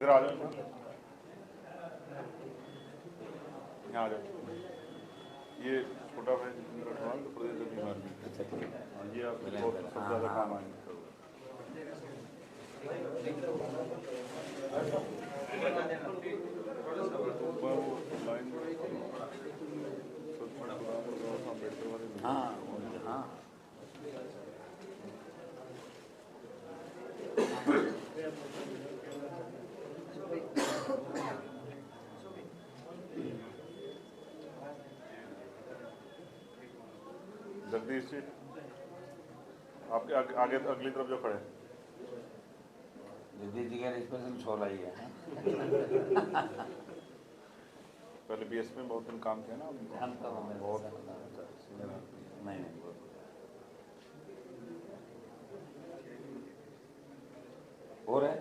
फिर आ जाओ, यहाँ आ जाओ। ये छोटा भाई जितेंद्र अग्रवाल तो प्रदेश अभिमान में। अच्छा ठीक है, ये आप बहुत सबसे ज़्यादा काम आएंगे। हाँ हाँ जगदीश जी आपके आगे अगली तरफ जो खड़े। जगदीश जी का स्पेशल छोल आई है। पहले बीएस में बहुत दिन काम किया ना बहुत नहीं हो रहा है।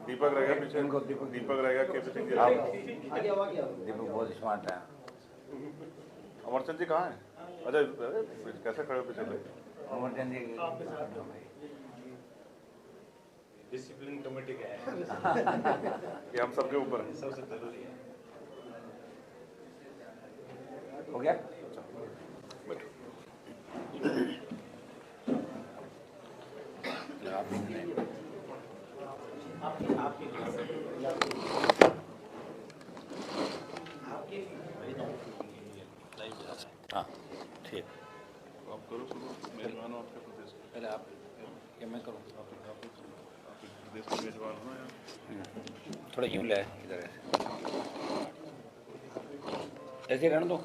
दीपक रहेगा पीछे, दीपक रहेगा के पी सिंह जी। दीपक बहुत स्मार्ट है। अमरचंद जी कहाँ हैं? अच्छा कैसे खड़े हो पीछे भाई? अमरचंद जी डिसिप्लिन कमेटी का है। ये हम सबके ऊपर है। सबसे जरूरी है। हो गया? हाँ ठीक। आप करो शुरू, मेजबान हो आपके प्रदेश के। पहले आप क्या मैं करूँ? आप प्रदेश के मेजबान हो या थोड़ा यूँ ले इधर ऐसे रहने दो।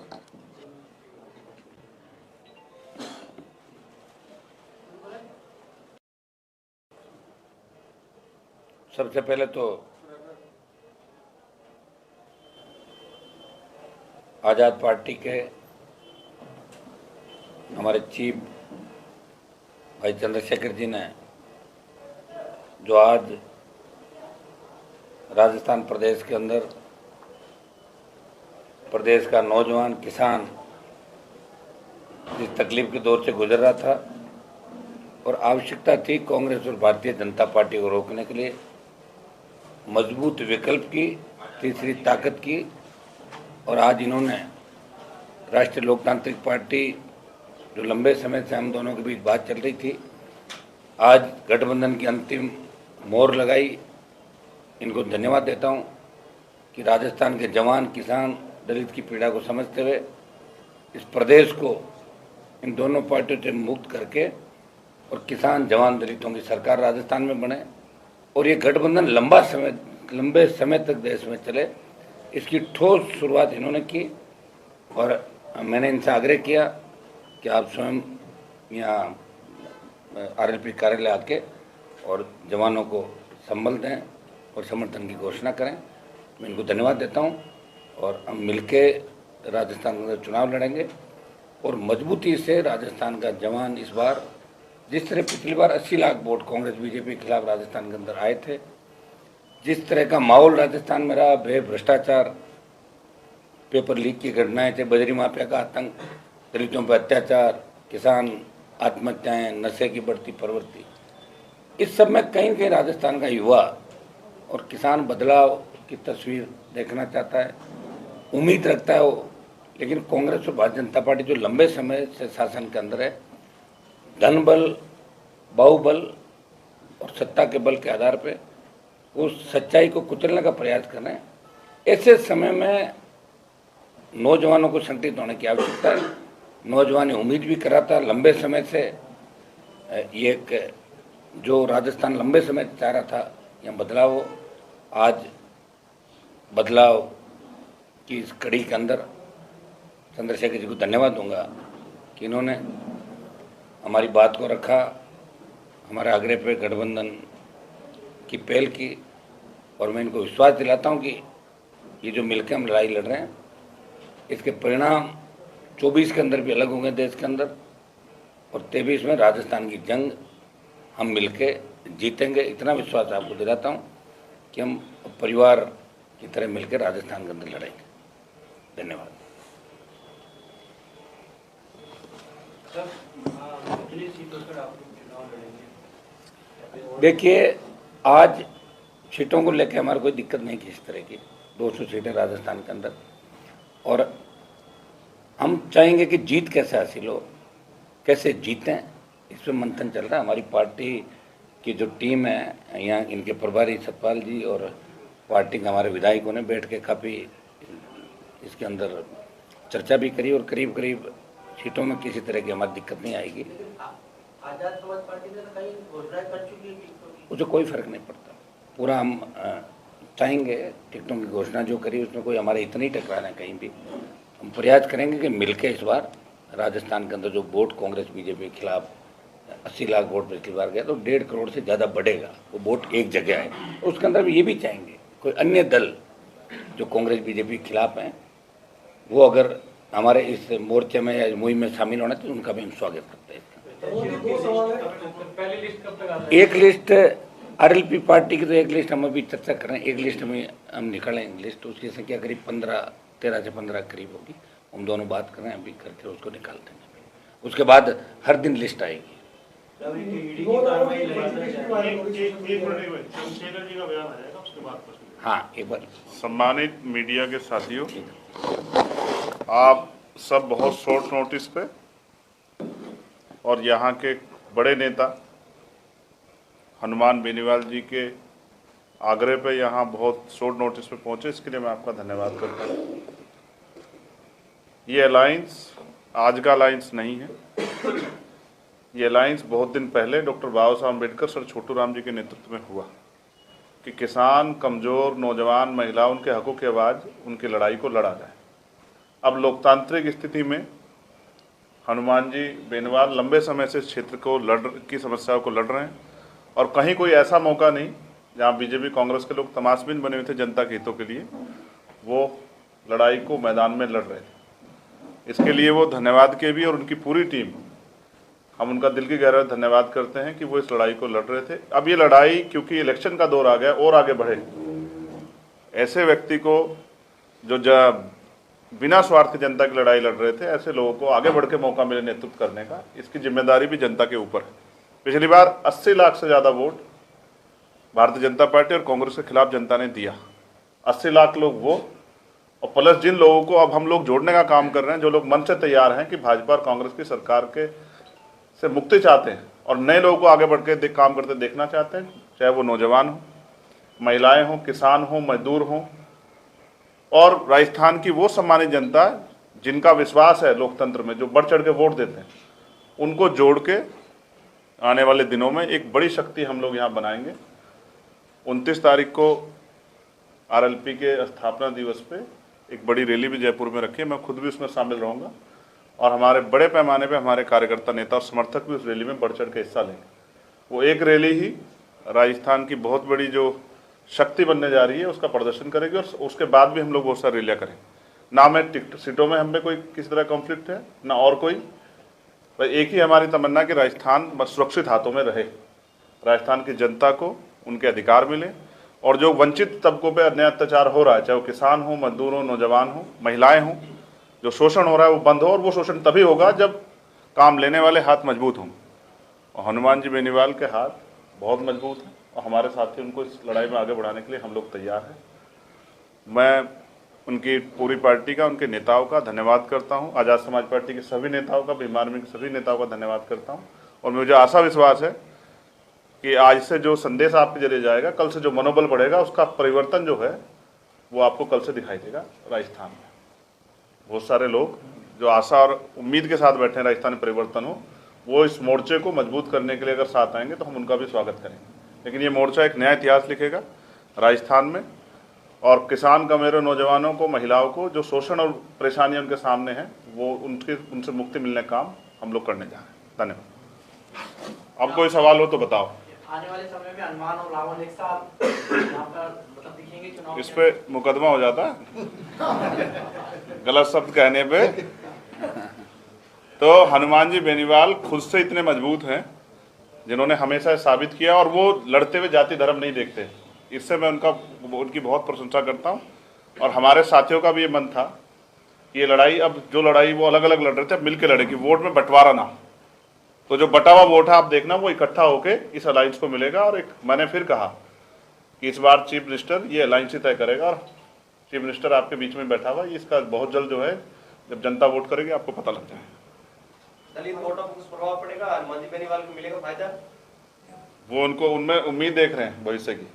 सबसे पहले तो आज़ाद पार्टी के हमारे चीफ भाई चंद्रशेखर जी ने जो आज राजस्थान प्रदेश के अंदर प्रदेश का नौजवान किसान जिस तकलीफ के दौर से गुजर रहा था और आवश्यकता थी कांग्रेस और भारतीय जनता पार्टी को रोकने के लिए मजबूत विकल्प की, तीसरी ताकत की, और आज इन्होंने राष्ट्रीय लोकतांत्रिक पार्टी जो लंबे समय से हम दोनों के बीच बात चल रही थी, आज गठबंधन की अंतिम मोहर लगाई। इनको धन्यवाद देता हूं कि राजस्थान के जवान किसान दलित की पीड़ा को समझते हुए इस प्रदेश को इन दोनों पार्टियों से मुक्त करके और किसान जवान दलितों की सरकार राजस्थान में बने और ये गठबंधन लंबे समय तक देश में चले, इसकी ठोस शुरुआत इन्होंने की। और मैंने इनसे आग्रह किया कि आप स्वयं यहाँ आरएलपी कार्यालय आके और जवानों को संबल दें और समर्थन की घोषणा करें। मैं इनको धन्यवाद देता हूँ और हम मिलके राजस्थान में चुनाव लड़ेंगे और मजबूती से राजस्थान का जवान इस बार, जिस तरह पिछली बार 80 लाख वोट कांग्रेस बीजेपी के खिलाफ राजस्थान के अंदर आए थे, जिस तरह का माहौल राजस्थान में रहा, भ्रष्टाचार, पेपर लीक की घटनाएं थे, बजरी माफिया का आतंक, दलितों पर अत्याचार, किसान आत्महत्याएं, नशे की बढ़ती प्रवृत्ति, इस सब में कहीं कहीं राजस्थान का युवा और किसान बदलाव की तस्वीर देखना चाहता है, उम्मीद रखता है वो। लेकिन कांग्रेस और भारतीय जनता पार्टी जो लंबे समय से शासन के अंदर है, धन बल, बाहुबल और सत्ता के बल के आधार पे उस सच्चाई को कुचलने का प्रयास कर रहे हैं। ऐसे समय में नौजवानों को संगठित होने की आवश्यकता है। नौजवान उम्मीद भी कर रहा था लंबे समय से, ये एक जो राजस्थान लंबे समय चाह रहा था यहाँ बदलाव हो। आज बदलाव की इस कड़ी के अंदर चंद्रशेखर जी को धन्यवाद दूंगा कि इन्होंने हमारी बात को रखा, हमारे आग्रह पे गठबंधन की पहल की, और मैं इनको विश्वास दिलाता हूं कि ये जो मिलकर हम लड़ाई लड़ रहे हैं, इसके परिणाम 24 के अंदर भी अलग होंगे देश के अंदर, और 23 में राजस्थान की जंग हम मिलके जीतेंगे। इतना विश्वास आपको दिलाता हूं कि हम परिवार की तरह मिलकर राजस्थान के अंदर लड़ेंगे। धन्यवाद। देखिए, आज सीटों को लेकर हमारे कोई दिक्कत नहीं की इस तरह की। 200 सीटें राजस्थान के अंदर, और हम चाहेंगे कि जीत कैसे हासिल हो, कैसे जीतें, इस पर मंथन चल रहा है। हमारी पार्टी की जो टीम है यहाँ, इनके प्रभारी सतपाल जी और पार्टी के हमारे विधायकों ने बैठ के काफ़ी इसके अंदर चर्चा भी करी, और करीब करीब सीटों में किसी तरह की हमारी दिक्कत नहीं आएगी। आजाद समाज पार्टी ने कई घोषणाएं कर चुकी है टिकटों की। उसे कोई फर्क नहीं पड़ता। पूरा हम चाहेंगे टिकटों की घोषणा जो करी उसमें कोई हमारे इतने ही टकराना है कहीं भी। हम प्रयास करेंगे कि मिलके इस बार राजस्थान के अंदर जो वोट कांग्रेस बीजेपी के खिलाफ 80 लाख वोट पिछली बार गया, तो 1.5 करोड़ से ज़्यादा बढ़ेगा। वो वोट एक जगह है, उसके अंदर भी ये भी चाहेंगे कोई अन्य दल जो कांग्रेस बीजेपी के खिलाफ हैं, वो अगर हमारे इस मोर्चे में या मुहिम में शामिल होना तो उनका भी हम स्वागत करते हैं। पहली लिस्ट कब तक आ एक लिस्ट आरएलपी पार्टी की, तो एक लिस्ट हम अभी चर्चा कर रहे हैं। एक लिस्ट में हम निकालेंगे लिस्ट, उसकी संख्या करीब 13 से 15 करीब होगी। हम दोनों बात कर रहे हैं, अभी करके उसको निकाल देंगे। उसके बाद हर दिन लिस्ट आएगी। हाँ, एक बार। सम्मानित मीडिया के साथियों, आप सब बहुत शॉर्ट नोटिस पे और यहाँ के बड़े नेता हनुमान बेनीवाल जी के आग्रह पे यहाँ बहुत शॉर्ट नोटिस पे पहुँचे, इसके लिए मैं आपका धन्यवाद करता हूँ। ये अलायंस आज का अलायंस नहीं है, ये अलायंस बहुत दिन पहले डॉक्टर बाबा साहब अम्बेडकर सर छोटू राम जी के नेतृत्व में हुआ कि किसान, कमज़ोर, नौजवान, महिला, उनके हकों की आवाज़, उनकी लड़ाई को लड़ा जाए। अब लोकतांत्रिक स्थिति में हनुमान जी बेनीवाल लंबे समय से इस क्षेत्र को की समस्याओं को लड़ रहे हैं, और कहीं कोई ऐसा मौका नहीं जहां बीजेपी कांग्रेस के लोग तमाशबीन बने हुए थे जनता के हितों के लिए, वो लड़ाई को मैदान में लड़ रहे थे। इसके लिए वो धन्यवाद के भी, और उनकी पूरी टीम, हम उनका दिल की गहराई से धन्यवाद करते हैं कि वो इस लड़ाई को लड़ रहे थे। अब ये लड़ाई क्योंकि इलेक्शन का दौर आ गया और आगे बढ़े, ऐसे व्यक्ति को जो बिना स्वार्थ जनता की लड़ाई लड़ रहे थे, ऐसे लोगों को आगे बढ़ के मौका मिले नेतृत्व करने का, इसकी जिम्मेदारी भी जनता के ऊपर है। पिछली बार 80 लाख से ज़्यादा वोट भारतीय जनता पार्टी और कांग्रेस के खिलाफ जनता ने दिया। 80 लाख लोग वो, और प्लस जिन लोगों को अब हम लोग जोड़ने का काम कर रहे हैं, जो लोग मन से तैयार हैं कि भाजपा और कांग्रेस की सरकार के से मुक्ति चाहते हैं और नए लोगों को आगे बढ़ के काम करते देखना चाहते हैं, चाहे वो नौजवान हो, महिलाएं हों, किसान हों, मजदूर हों, और राजस्थान की वो सम्मानित जनता जिनका विश्वास है लोकतंत्र में, जो बढ़ चढ़ के वोट देते हैं, उनको जोड़ के आने वाले दिनों में एक बड़ी शक्ति हम लोग यहाँ बनाएंगे। 29 तारीख को आरएलपी के स्थापना दिवस पे एक बड़ी रैली भी जयपुर में रखी है, मैं खुद भी उसमें शामिल रहूँगा, और हमारे बड़े पैमाने पे हमारे कार्यकर्ता, नेता और समर्थक भी उस रैली में बढ़ चढ़ के हिस्सा लेंगे। वो एक रैली ही राजस्थान की बहुत बड़ी जो शक्ति बनने जा रही है उसका प्रदर्शन करेगी, और उसके बाद भी हम लोग बहुत सारी रैलियाँ करेंगे। ना मैं टिकट सीटों में हम में कोई किसी तरह कॉन्फ्लिक्ट है, ना और कोई, भाई एक ही हमारी तमन्ना कि राजस्थान सुरक्षित हाथों में रहे, राजस्थान की जनता को उनके अधिकार मिले, और जो वंचित तबकों पे अन्याय अत्याचार हो रहा है, चाहे वो किसान हो, मजदूर हो, नौजवान हो, महिलाएं हों, जो शोषण हो रहा है वो बंद हो, और वो शोषण तभी होगा जब काम लेने वाले हाथ मजबूत हों, और हनुमान जी बेनीवाल के हाथ बहुत मजबूत हैं, और हमारे साथी उनको इस लड़ाई में आगे बढ़ाने के लिए हम लोग तैयार हैं। मैं उनकी पूरी पार्टी का, उनके नेताओं का धन्यवाद करता हूं, आज़ाद समाज पार्टी के सभी नेताओं का, भीम आर्मी के सभी नेताओं का धन्यवाद करता हूं, और मुझे आशा विश्वास है कि आज से जो संदेश आपके जरिए जाएगा, कल से जो मनोबल बढ़ेगा, उसका परिवर्तन जो है वो आपको कल से दिखाई देगा। राजस्थान में बहुत सारे लोग जो आशा और उम्मीद के साथ बैठे हैं राजस्थान में परिवर्तन हो, वो इस मोर्चे को मजबूत करने के लिए अगर साथ आएंगे तो हम उनका भी स्वागत करेंगे। लेकिन ये मोर्चा एक नया इतिहास लिखेगा राजस्थान में, और किसान, कमेरों, नौजवानों को, महिलाओं को जो शोषण और परेशानियां उनके सामने हैं, वो उनसे मुक्ति मिलने का काम हम लोग करने जा रहे हैं। धन्यवाद। अब कोई सवाल हो तो बताओ। आने वाले समय में हनुमान और रावण एक साथ यहाँ पर मतलब दिखेंगे चुनाव? इस पे मुकदमा हो जाता है गलत शब्द कहने पे। तो हनुमान जी बेनीवाल खुद से इतने मजबूत हैं, जिन्होंने हमेशा साबित किया, और वो लड़ते हुए जाति धर्म नहीं देखते। इससे मैं उनकी बहुत प्रशंसा करता हूँ, और हमारे साथियों का भी ये मन था कि ये लड़ाई, अब जो लड़ाई वो अलग अलग लड़ रहे थे, अब मिल के लड़ेगी, वोट में बंटवारा ना। तो जो बटा हुआ वोट है आप देखना, वो इकट्ठा होके इस अलायंस को मिलेगा। और एक मैंने फिर कहा कि इस बार चीफ मिनिस्टर ये अलायंस ही तय करेगा और चीफ मिनिस्टर आपके बीच में बैठा हुआ है। इसका बहुत जल्द जो है जब जनता वोट करेगी आपको पता लग जाएगा। दलित वोटों पर कुछ प्रभाव पड़ेगा, हनुमान जी बेनीवाल को मिलेगा फायदा? वो उनको उनमें उम्मीद देख रहे हैं भविष्य की,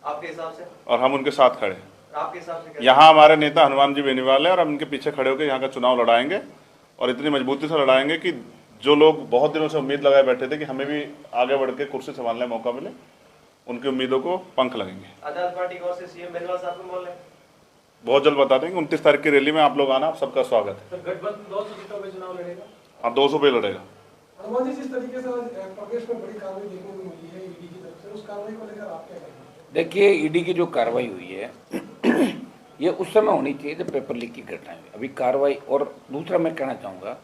आपके हिसाब से? और हम उनके साथ खड़े हैं। आपके हिसाब से यहाँ हमारे नेता हनुमान जी बेनीवाल है और हम उनके पीछे खड़े होकर यहाँ का चुनाव लड़ाएंगे और इतनी मजबूती से लड़ाएंगे कि जो लोग बहुत दिनों से उम्मीद लगाए बैठे थे कि हमें भी आगे बढ़ के कुर्सी संभालने का मौका मिले, उनकी उम्मीदों को पंख लगेंगे। आजाद पार्टी की ओर से सीएम बेनीवाल साहब को बोल रहे हैं, बहुत जल्द बता देंगे। 29 तारीख की रैली में आप लोग आना, आप सबका स्वागत है। सर गठबंधन 200 सीटों पे चुनाव लड़ेगा। हाँ, 200 पे लड़ेगा। हनुमान जी, जिस तरीके से आज प्रदेश में बड़ी कार्रवाई देखने को मिली है ईडी की तरफ से, उस कार्रवाई को लेकर आप क्या कहेंगे? देखिए, ईडी की जो कार्रवाई हुई है ये उस समय होनी चाहिए जब पेपर लीक की घटना हुई। अभी कार्रवाई, और दूसरा मैं कहना चाहूँगा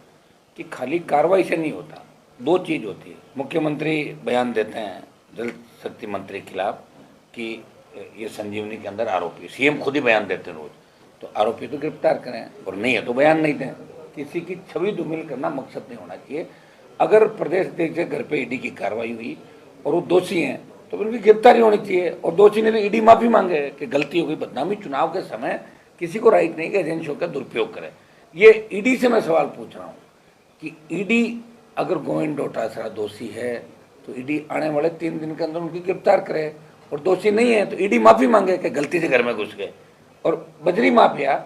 कि खाली कार्रवाई से नहीं होता, दो चीज़ होती है। मुख्यमंत्री बयान देते हैं जल शक्ति मंत्री के खिलाफ कि ये संजीवनी के अंदर आरोपी, सीएम खुद ही बयान देते हैं रोज, तो आरोपी तो गिरफ्तार करें, और नहीं है तो बयान नहीं दें। किसी की छवि धूमिल करना मकसद नहीं होना चाहिए। अगर प्रदेश के घर पे ईडी की कार्रवाई हुई और वो दोषी हैं तो उनकी गिरफ्तारी होनी चाहिए, और दोषी ने तो ईडी माफी मांगे कि गलती हो गई, बदनामी। चुनाव के समय किसी को राइट नहीं कि एजेंसियों का दुरुपयोग करे। ये ईडी से मैं सवाल पूछ रहा हूँ कि ईडी अगर गोविंद डोटासरा दोषी है तो ईडी आने वाले 3 दिन के अंदर उनकी गिरफ्तार करे, और दोषी नहीं है तो ईडी माफी मांगे कि गलती से घर में घुस गए। और बजरी माफिया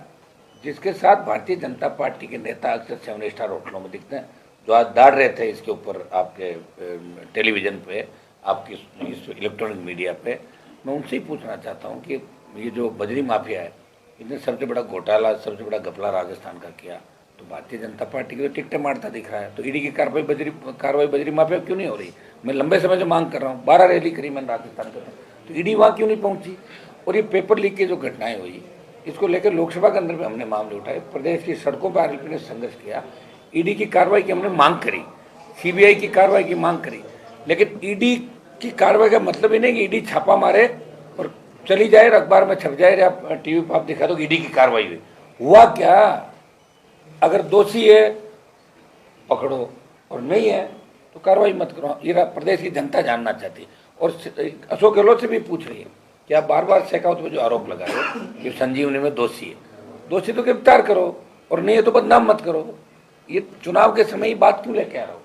जिसके साथ भारतीय जनता पार्टी के नेता अक्सर 7 स्टार होटलों में दिखते हैं, जो आज दाड़ रहे थे इसके ऊपर आपके टेलीविज़न पे, आपकी इस इलेक्ट्रॉनिक मीडिया पे, मैं उनसे ही पूछना चाहता हूँ कि ये जो बजरी माफिया है, इसने सबसे बड़ा घोटाला, सबसे बड़ा घपला राजस्थान का किया, तो भारतीय जनता पार्टी की तो टिकटें मारता दिख रहा है, तो ईडी की कार्रवाई बजरी माफिया क्यों नहीं हो रही? मैं लंबे समय से मांग कर रहा हूँ, 12 रैली करी मैंने राजस्थान के, तो ईडी वहाँ क्यों नहीं पहुँची? और ये पेपर लीक की जो घटनाएं हुई, इसको लेकर लोकसभा के अंदर भी हमने मामले उठाए, प्रदेश की सड़कों पर आरोपी ने संघर्ष किया, ईडी की कार्रवाई की हमने मांग करी, सीबीआई की कार्रवाई की मांग करी, लेकिन ईडी की कार्रवाई का मतलब ही नहीं कि ईडी छापा मारे और चली जाए, अखबार में छप जाए या टीवी पर आप दिखा दो कि ईडी की कार्रवाई हुई। हुआ क्या? अगर दोषी है पकड़ो, और नहीं है तो कार्रवाई मत करो। ये प्रदेश की जनता जानना चाहती है, और अशोक गहलोत से भी पूछ रही है कि आप बार बार शेखावत पर जो आरोप लगा रहे हो कि संजीवनी में दोषी है, दोषी तो गिरफ्तार करो, और नहीं है तो बदनाम मत करो। ये चुनाव के समय ही बात क्यों लेके आ रहे हो?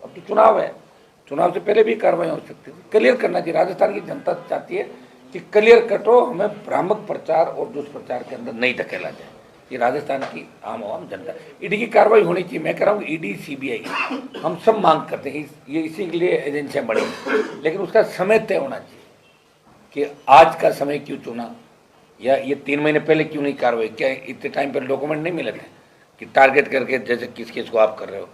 अब तो चुनाव है, चुनाव से पहले भी कार्रवाई हो सकती है। क्लियर करना चाहिए। राजस्थान की जनता चाहती है कि क्लियर कटो, हमें भ्रामक प्रचार और दुष्प्रचार के अंदर नहीं धकेला जाए। ये राजस्थान की आम जनता, ईडी की कार्रवाई होनी चाहिए। मैं कह रहा हूँ ईडी सीबीआई हम सब मांग करते हैं, ये इसी के लिए एजेंसियाँ बनी, लेकिन उसका समय तय होना चाहिए कि आज का समय क्यों चुना, या ये 3 महीने पहले क्यों नहीं कार्रवाई? क्या इतने टाइम पर डॉक्यूमेंट नहीं मिले थे कि टारगेट करके जैसे किस किस को आप कर रहे हो?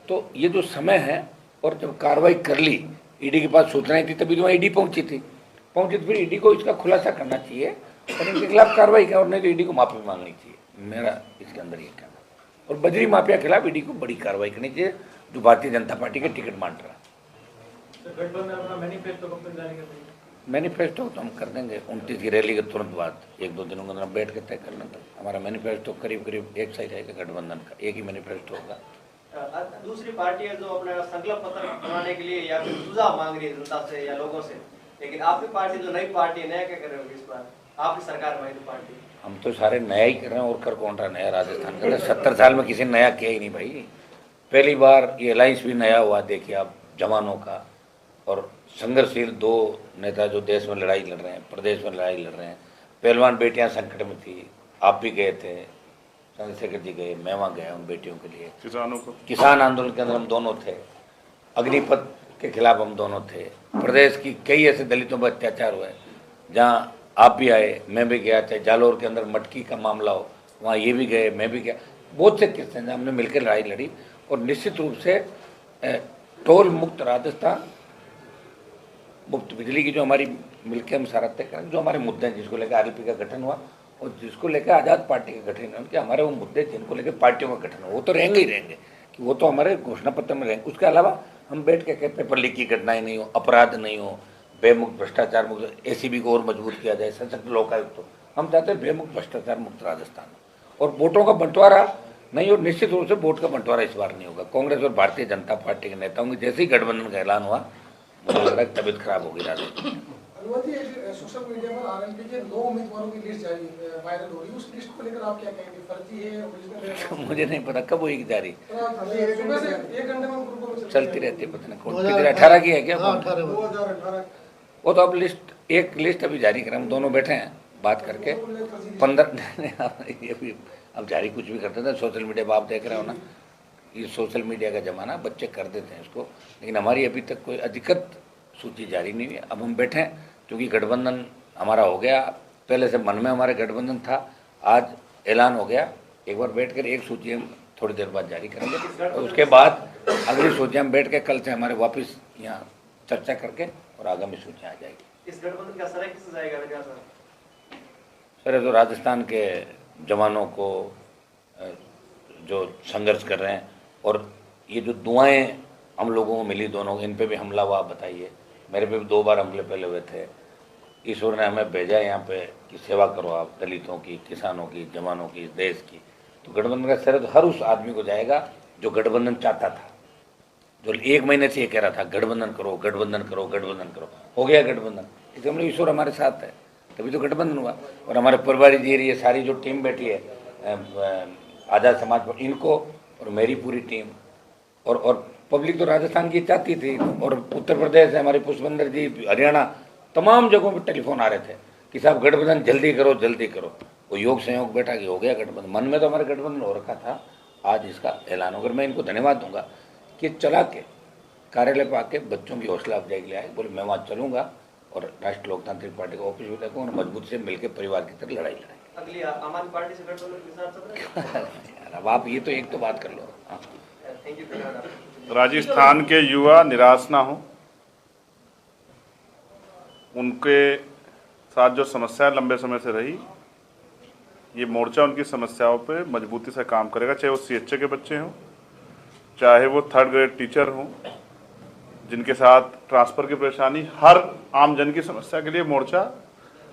तो ये जो समय है, और जब कार्रवाई कर ली, ईडी के पास सूचनाएं थी तभी तो वहाँ ईडी पहुंची तो फिर ईडी को इसका खुलासा करना चाहिए और इनके खिलाफ कार्रवाई कर, और नहीं तो ईडी को माफी मांगनी चाहिए। मेरा इसके अंदर ये कहना है। और बजरी माफिया के खिलाफ ईडी को बड़ी कार्रवाई करनी चाहिए, जो भारतीय जनता पार्टी के टिकट बांट रहा है। गठबंधन अपना मैनिफेस्टो कब तक जारी करेगी? मैनिफेस्टो तो हम कर देंगे 29 की रैली के तुरंत बाद, 1-2 दिनों के अंदर बैठ के तय कर लेंगे। हमारा मैनिफेस्टो करीब करीब एक साइड रहेगा, गठबंधन का एक ही मैनिफेस्टो होगा। दूसरी पार्टी है जो अपना संकल्प पत्र बनाने के लिए या फिर सुझाव मांग रही है जनता से या लोगों से, लेकिन आपकी पार्टी जो नई पार्टी है, नया क्या कर रहे हो इस बार? आपकी सरकार में तो पार्टी, हम तो सारे नया ही कर रहे हैं, और कर कौन रहा नया? राजस्थान के अंदर 70 साल में किसी ने नया किया ही नहीं भाई। पहली बार ये अलायंस भी नया हुआ, देखिए आप, जवानों का और संघर्षशील 2 नेता जो देश में लड़ाई लड़ रहे हैं, प्रदेश में लड़ाई लड़ रहे हैं। पहलवान बेटियां संकट में थी, आप भी गए थे, चंद्रशेखर जी गए, मैं वहाँ गया उन बेटियों के लिए। किसानों को, किसान आंदोलन के अंदर हम दोनों थे, अग्निपथ के खिलाफ हम दोनों थे। प्रदेश की कई ऐसे दलितों पर अत्याचार हुए जहाँ आप भी आए, मैं भी गया। चाहे जालोर के अंदर मटकी का मामला हो, वहाँ ये भी गए, मैं भी गया। बहुत से किस्से हैं हमने मिलकर लड़ाई लड़ी, और निश्चित रूप से टोल मुक्त राजस्थान, मुक्त बिजली की जो हमारी मिलकर हम सारा तय करें, जो हमारे मुद्दे हैं, जिसको लेकर आरएलपी का गठन हुआ और जिसको लेकर आज़ाद पार्टी का गठन हुआ, कि हमारे वो मुद्दे जिनको लेकर पार्टियों का गठन हुआ, वो तो रहेंगे ही रहेंगे, कि वो तो हमारे घोषणा पत्र में रहेंगे। उसके अलावा हम बैठ के पेपर लीक की घटनाएं नहीं हो, अपराध नहीं हो, बेमुक्त भ्रष्टाचार मुक्त, एसीबी को और मजबूत किया जाए, सशक्त लोकायुक्त हो। हम चाहते हैं बेमुक्त भ्रष्टाचार मुक्त राजस्थान, और वोटों का बंटवारा नहीं, और निश्चित रूप से वोट का बंटवारा इस बार नहीं होगा। कांग्रेस और भारतीय जनता पार्टी के नेताओं की जैसे ही गठबंधन का ऐलान हुआ, मुझे लग रहा है तबीयत खराब होगी राजस्थान। अनुमति एक सोशल मीडिया पर आरएलपी के 9 उम्मीदवारों की लिस्ट जारी वायरल हो रही है, उस लिस्ट को लेकर आप क्या कहेंगे? फर्जी है, ओरिजिनल है? मुझे नहीं पता कब हुई जारी, सुबह से 1 घंटे में ग्रुपों में चलती रहती है, पता नहीं कौन कितने 18 की है क्या? 2018 वो तो अब एक लिस्ट अभी जारी करें, हम दोनों बैठे हैं बात करके 15 ये भी अब जारी कुछ भी करते थे। सोशल मीडिया पर आप देख रहे हो ना, ये सोशल मीडिया का ज़माना, बच्चे कर देते हैं इसको, लेकिन हमारी अभी तक कोई अधिकृत सूची जारी नहीं हुई। अब हम बैठे हैं क्योंकि गठबंधन हमारा हो गया, पहले से मन में हमारे गठबंधन था, आज ऐलान हो गया। एक बार बैठ कर एक सूची हम थोड़ी देर बाद जारी करेंगे और उसके बाद अगली सूची हम बैठ के कल से हमारे वापस यहाँ चर्चा करके और आगामी सूची आ जाएगी। इस गठबंधन का सर किससे जाएगा मेरे ख्याल से? सर तो राजस्थान के जवानों को जो संघर्ष कर रहे हैं, और ये जो दुआएं हम लोगों को मिली दोनों, इन पे भी हमला हुआ, बताइए। मेरे पे भी 2 बार हमले पहले हुए थे। ईश्वर ने हमें भेजा यहाँ पे कि सेवा करो आप, दलितों की, किसानों की, जवानों की, देश की। तो गठबंधन का श्रेय तो हर उस आदमी को जाएगा जो गठबंधन चाहता था, जो 1 महीने से ये कह रहा था गठबंधन करो, गठबंधन करो, गठबंधन करो। हो गया गठबंधन, इसलिए हम लोग ईश्वर हमारे साथ है, तभी तो गठबंधन हुआ। और हमारे परिवार जी, ये सारी जो टीम बैठी है आज़ाद समाज पर, इनको और मेरी पूरी टीम और पब्लिक तो राजस्थान की चाहती थी, और उत्तर प्रदेश से हमारे पुष्पेंद्र जी, हरियाणा, तमाम जगहों पर टेलीफोन आ रहे थे कि साहब गठबंधन जल्दी करो, जल्दी करो। वो योग संयोग बैठा कि हो गया गठबंधन। मन में तो हमारे गठबंधन हो रखा था, आज इसका ऐलान होकर मैं इनको धन्यवाद दूंगा कि चला के कार्यालय पर आके बच्चों की हौसला अफजाई के लिए आए, बोले मैं वहाँ चलूँगा और राष्ट्रीय लोकतांत्रिक पार्टी का ऑफिस भी देखूँ और मजबूत से मिलकर परिवार की तरह लड़ाई लड़ाएंगे। अगली आम आदमी पार्टी से गठबंधन के साथ चल रहे हैं? यार अब आप ये तो एक तो बात कर लो। हाँ। थैंक यू, धन्यवाद। राजस्थान के युवा निराश ना हो, उनके साथ जो समस्या लंबे समय से रही, ये मोर्चा उनकी समस्याओं पे मजबूती से काम करेगा, चाहे वो CHA के बच्चे हों, चाहे वो 3rd ग्रेड टीचर हों, जिनके साथ ट्रांसफ़र की परेशानी, हर आम जन की समस्या के लिए मोर्चा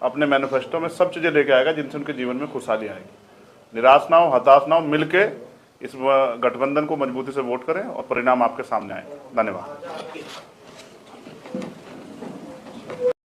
अपने मैनिफेस्टो में सब चीज़ें लेके आएगा जिनसे उनके जीवन में खुशहाली आएगी। निराश ना हो, हताश ना हो, मिलके इस गठबंधन को मजबूती से वोट करें और परिणाम आपके सामने आए। धन्यवाद।